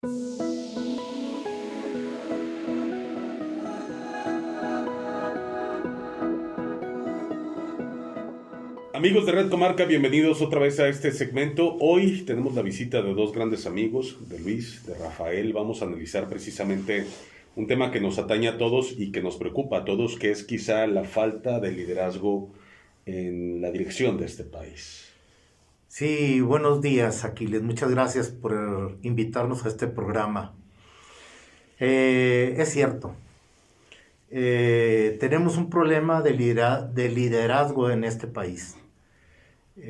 Amigos de Red Comarca, bienvenidos otra vez a este segmento. Hoy tenemos la visita de dos grandes amigos, de Luis, de Rafael. Vamos a analizar precisamente un tema que nos atañe a todos y que nos preocupa a todos, que es quizá la falta de liderazgo en la dirección de este país. Sí, buenos días, Aquiles. Muchas gracias por invitarnos a este programa. Es cierto, tenemos un problema de liderazgo en este país. No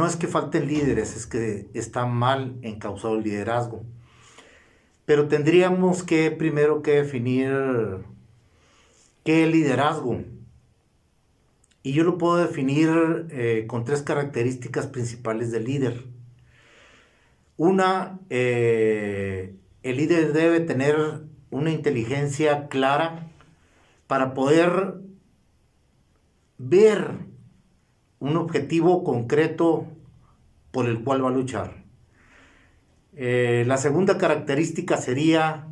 es que falten líderes, es que está mal encauzado el liderazgo. Pero tendríamos que primero que definir qué es liderazgo. Y yo lo puedo definir con tres características principales del líder. Una, el líder debe tener una inteligencia clara para poder ver un objetivo concreto por el cual va a luchar. La segunda característica sería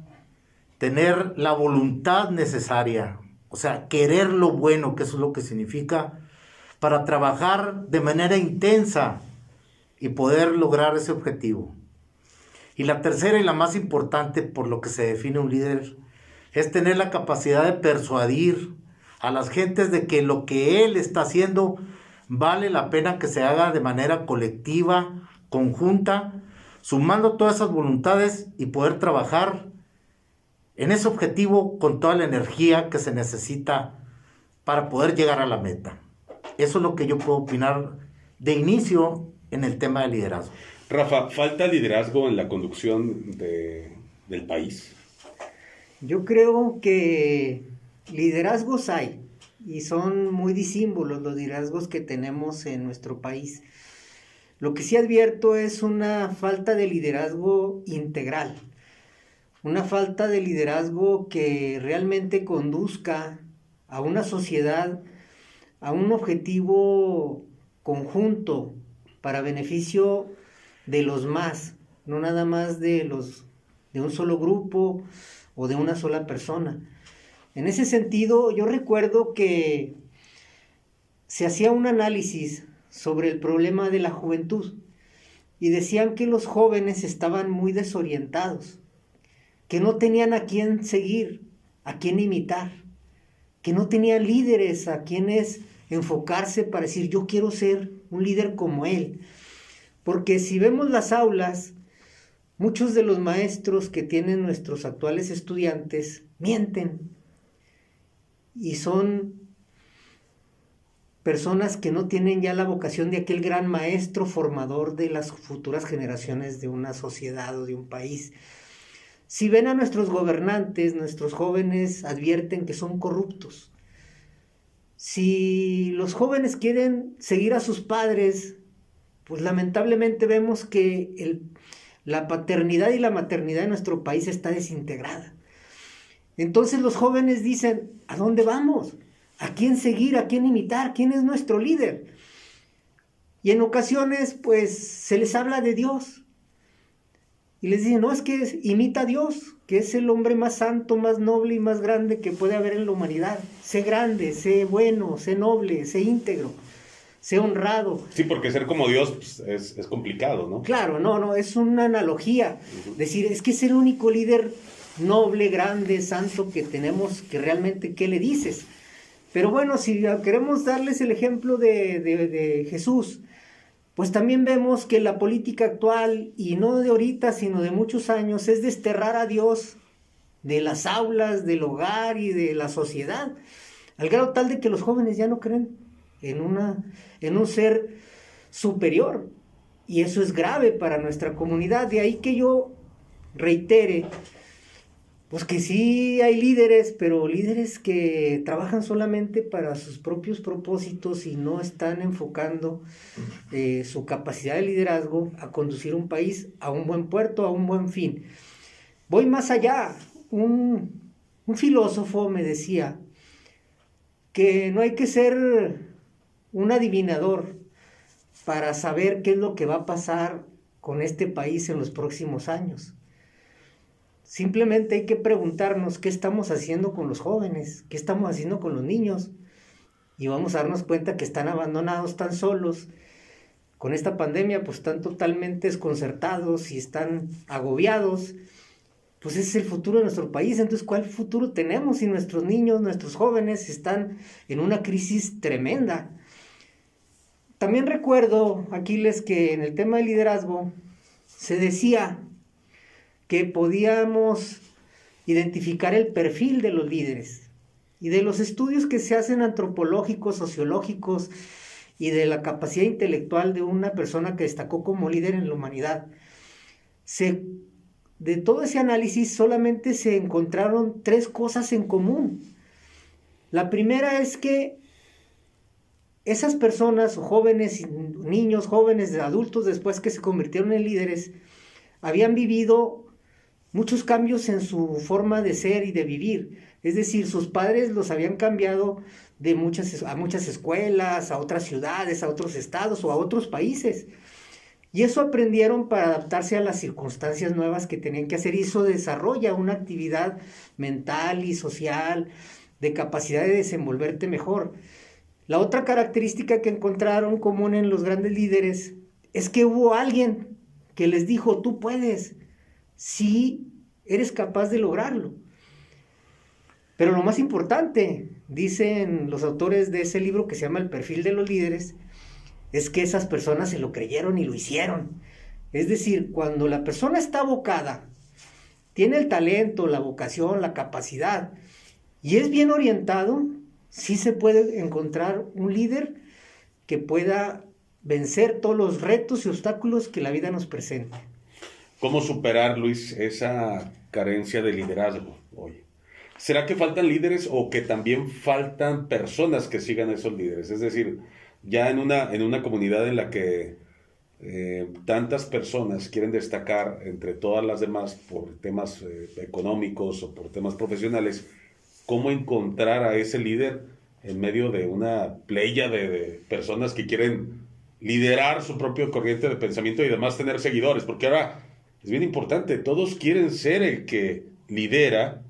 tener la voluntad necesaria, o sea, querer lo bueno, que eso es lo que significa, para trabajar de manera intensa y poder lograr ese objetivo. Y la tercera y la más importante por lo que se define un líder es tener la capacidad de persuadir a las gentes de que lo que él está haciendo vale la pena que se haga de manera colectiva, conjunta, sumando todas esas voluntades y poder trabajar en ese objetivo con toda la energía que se necesita para poder llegar a la meta. Eso es lo que yo puedo opinar de inicio en el tema de liderazgo. Rafa, ¿falta liderazgo en la conducción del país? Yo creo que liderazgos hay y son muy disímbolos los liderazgos que tenemos en nuestro país. Lo que sí advierto es una falta de liderazgo integral, una falta de liderazgo que realmente conduzca a una sociedad, a un objetivo conjunto para beneficio de los más, no nada más de un solo grupo o de una sola persona. En ese sentido, yo recuerdo que se hacía un análisis sobre el problema de la juventud y decían que los jóvenes estaban muy desorientados, que no tenían a quién seguir, a quién imitar, que no tenían líderes a quienes enfocarse para decir yo quiero ser un líder como él. Porque si vemos las aulas, muchos de los maestros que tienen nuestros actuales estudiantes mienten y son personas que no tienen ya la vocación de aquel gran maestro formador de las futuras generaciones de una sociedad o de un país. Si ven a nuestros gobernantes, nuestros jóvenes advierten que son corruptos. Si los jóvenes quieren seguir a sus padres, pues lamentablemente vemos que la paternidad y la maternidad de nuestro país está desintegrada. Entonces los jóvenes dicen, ¿a dónde vamos? ¿A quién seguir? ¿A quién imitar? ¿Quién es nuestro líder? Y en ocasiones, pues, se les habla de Dios. Y les dicen, no, es que imita a Dios, que es el hombre más santo, más noble y más grande que puede haber en la humanidad. Sé grande, sé bueno, sé noble, sé íntegro, sé honrado. Sí, porque ser como Dios pues, es complicado, ¿no? Claro, no, es una analogía. Decir, es que es el único líder noble, grande, santo que tenemos, que realmente, ¿qué le dices? Pero bueno, si queremos darles el ejemplo de Jesús, pues también vemos que la política actual, y no de ahorita, sino de muchos años, es desterrar a Dios de las aulas, del hogar y de la sociedad, al grado tal de que los jóvenes ya no creen en un ser superior, y eso es grave para nuestra comunidad. De ahí que yo reitere, pues que sí hay líderes, pero líderes que trabajan solamente para sus propios propósitos y no están enfocando su capacidad de liderazgo a conducir un país a un buen puerto, a un buen fin. Voy más allá. Un filósofo me decía que no hay que ser un adivinador para saber qué es lo que va a pasar con este país en los próximos años. Simplemente hay que preguntarnos qué estamos haciendo con los jóvenes, qué estamos haciendo con los niños, y vamos a darnos cuenta que están abandonados, están solos. Con esta pandemia pues están totalmente desconcertados y están agobiados. Pues ese es el futuro de nuestro país. Entonces, ¿cuál futuro tenemos si nuestros niños, nuestros jóvenes están en una crisis tremenda? También recuerdo, Aquiles, que en el tema de liderazgo se decía que podíamos identificar el perfil de los líderes, y de los estudios que se hacen antropológicos, sociológicos, y de la capacidad intelectual de una persona que destacó como líder en la humanidad. De todo ese análisis solamente se encontraron 3 cosas en común. La primera es que esas personas, jóvenes, niños, jóvenes, adultos, después que se convirtieron en líderes, habían vivido muchos cambios en su forma de ser y de vivir. Es decir, sus padres los habían cambiado a muchas escuelas, a otras ciudades, a otros estados o a otros países. Y eso aprendieron para adaptarse a las circunstancias nuevas que tenían que hacer, y eso desarrolla una actividad mental y social de capacidad de desenvolverte mejor. La otra característica que encontraron común en los grandes líderes es que hubo alguien que les dijo: tú puedes, sí eres capaz de lograrlo. Pero lo más importante, dicen los autores de ese libro que se llama El perfil de los líderes, es que esas personas se lo creyeron y lo hicieron. Es decir, cuando la persona está abocada, tiene el talento, la vocación, la capacidad, y es bien orientado, sí se puede encontrar un líder que pueda vencer todos los retos y obstáculos que la vida nos presenta. ¿Cómo superar, Luis, esa carencia de liderazgo hoy? ¿Será que faltan líderes o que también faltan personas que sigan a esos líderes? Es decir, ya en una comunidad en la que tantas personas quieren destacar entre todas las demás por temas económicos o por temas profesionales, ¿cómo encontrar a ese líder en medio de una playa de personas que quieren liderar su propio corriente de pensamiento y además tener seguidores? Porque ahora es bien importante, todos quieren ser el que lidera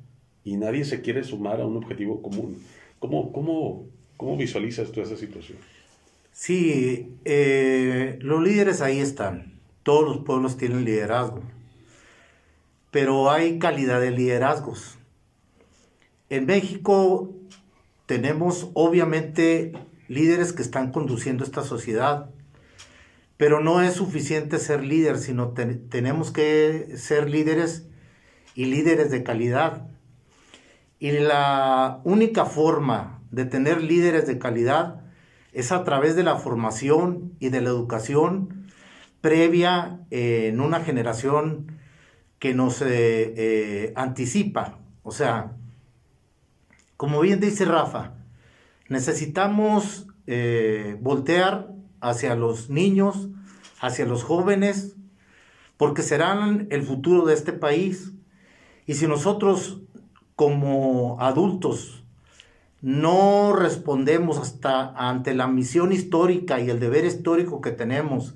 y nadie se quiere sumar a un objetivo común. ¿Cómo visualizas tú esa situación? Sí, los líderes ahí están. Todos los pueblos tienen liderazgo. Pero hay calidad de liderazgos. En México tenemos obviamente líderes que están conduciendo esta sociedad. Pero no es suficiente ser líder, sino tenemos que ser líderes y líderes de calidad. Y la única forma de tener líderes de calidad es a través de la formación y de la educación previa en una generación que nos anticipa. O sea, como bien dice Rafa, necesitamos voltear hacia los niños, hacia los jóvenes, porque serán el futuro de este país. Y si nosotros como adultos no respondemos ante la misión histórica y el deber histórico que tenemos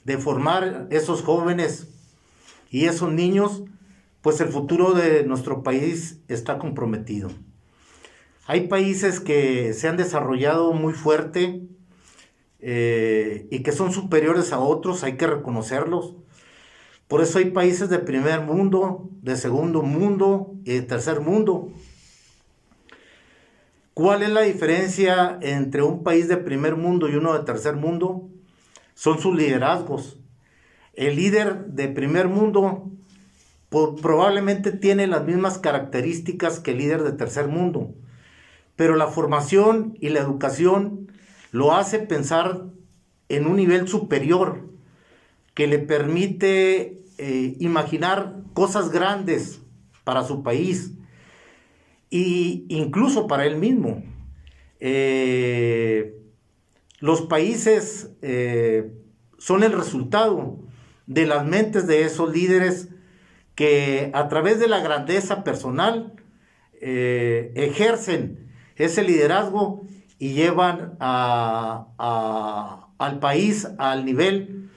de formar esos jóvenes y esos niños, pues el futuro de nuestro país está comprometido. Hay países que se han desarrollado muy fuerte y que son superiores a otros, hay que reconocerlos. Por eso hay países de primer mundo, de segundo mundo y de tercer mundo. ¿Cuál es la diferencia entre un país de primer mundo y uno de tercer mundo? Son sus liderazgos. El líder de primer mundo probablemente tiene las mismas características que el líder de tercer mundo, pero la formación y la educación lo hace pensar en un nivel superior que le permite imaginar cosas grandes para su país e incluso para él mismo. Los países son el resultado de las mentes de esos líderes que a través de la grandeza personal ejercen ese liderazgo y llevan al país al nivel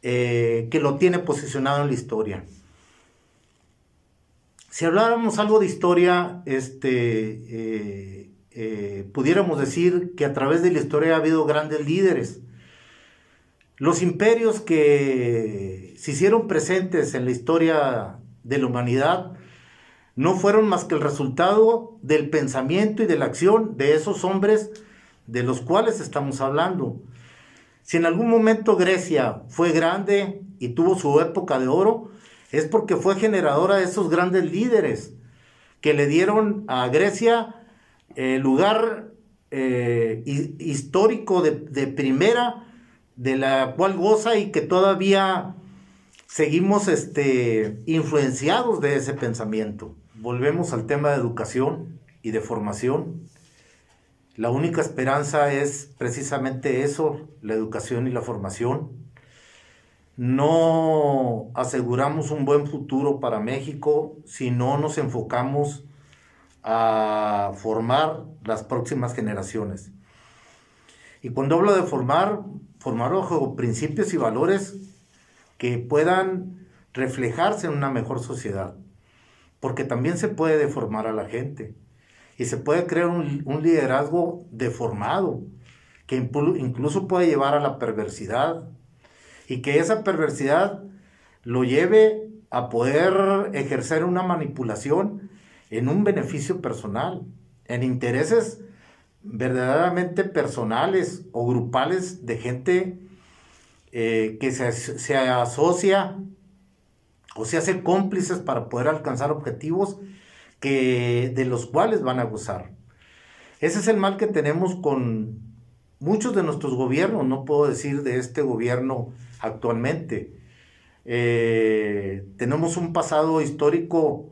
que lo tiene posicionado en la historia. Si habláramos algo de historia, pudiéramos decir que a través de la historia ha habido grandes líderes. Los imperios que se hicieron presentes en la historia de la humanidad no fueron más que el resultado del pensamiento y de la acción de esos hombres de los cuales estamos hablando. Si en algún momento Grecia fue grande y tuvo su época de oro, es porque fue generadora de esos grandes líderes que le dieron a Grecia el lugar histórico de primera, de la cual goza y que todavía seguimos influenciados de ese pensamiento. Volvemos al tema de educación y de formación. La única esperanza es precisamente eso, la educación y la formación. No aseguramos un buen futuro para México si no nos enfocamos a formar las próximas generaciones. Y cuando hablo de formar bajo principios y valores que puedan reflejarse en una mejor sociedad. Porque también se puede deformar a la gente. Y se puede crear un liderazgo deformado, que incluso puede llevar a la perversidad. Y que esa perversidad lo lleve a poder ejercer una manipulación en un beneficio personal, en intereses verdaderamente personales o grupales de gente que se asocia o se hace cómplices para poder alcanzar objetivos de los cuales van a gozar. Ese es el mal que tenemos con muchos de nuestros gobiernos, no puedo decir de este gobierno actualmente. Tenemos un pasado histórico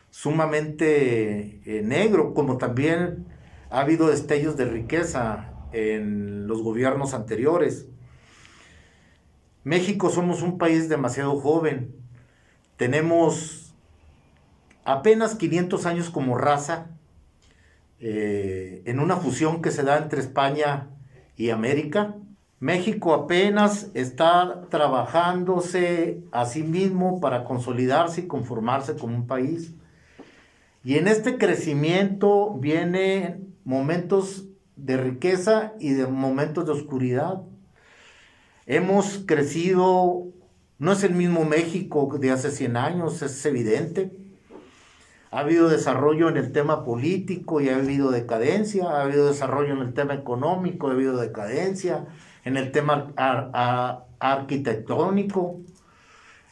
sumamente negro, como también ha habido destellos de riqueza en los gobiernos anteriores. México somos un país demasiado joven. Tenemos apenas 500 años como raza, en una fusión que se da entre España y América. México apenas está trabajándose a sí mismo para consolidarse y conformarse como un país. Y en este crecimiento vienen momentos de riqueza y de momentos de oscuridad. Hemos crecido, no es el mismo México de hace 100 años, es evidente. Ha habido desarrollo en el tema político y ha habido decadencia, ha habido desarrollo en el tema económico, ha habido decadencia, en el tema arquitectónico,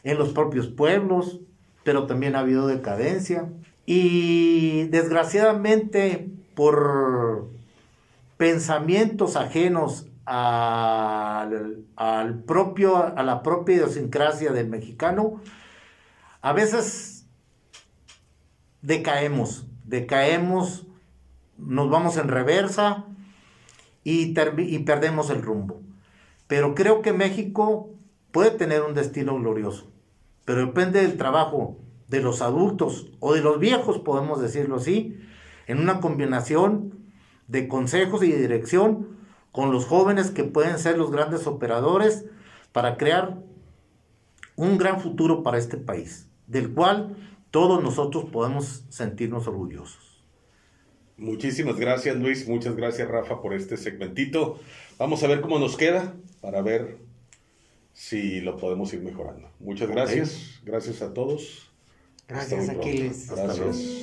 en los propios pueblos, pero también ha habido decadencia. Y desgraciadamente, por pensamientos ajenos a la propia idiosincrasia del mexicano, a veces decaemos, nos vamos en reversa y perdemos el rumbo. Pero creo que México puede tener un destino glorioso, pero depende del trabajo de los adultos o de los viejos, podemos decirlo así, en una combinación de consejos y de dirección con los jóvenes que pueden ser los grandes operadores para crear un gran futuro para este país, del cual todos nosotros podemos sentirnos orgullosos. Muchísimas gracias, Luis. Muchas gracias, Rafa, por este segmentito. Vamos a ver cómo nos queda para ver si lo podemos ir mejorando. Muchas gracias. Okay. Gracias a todos. Gracias, Aquiles. Gracias.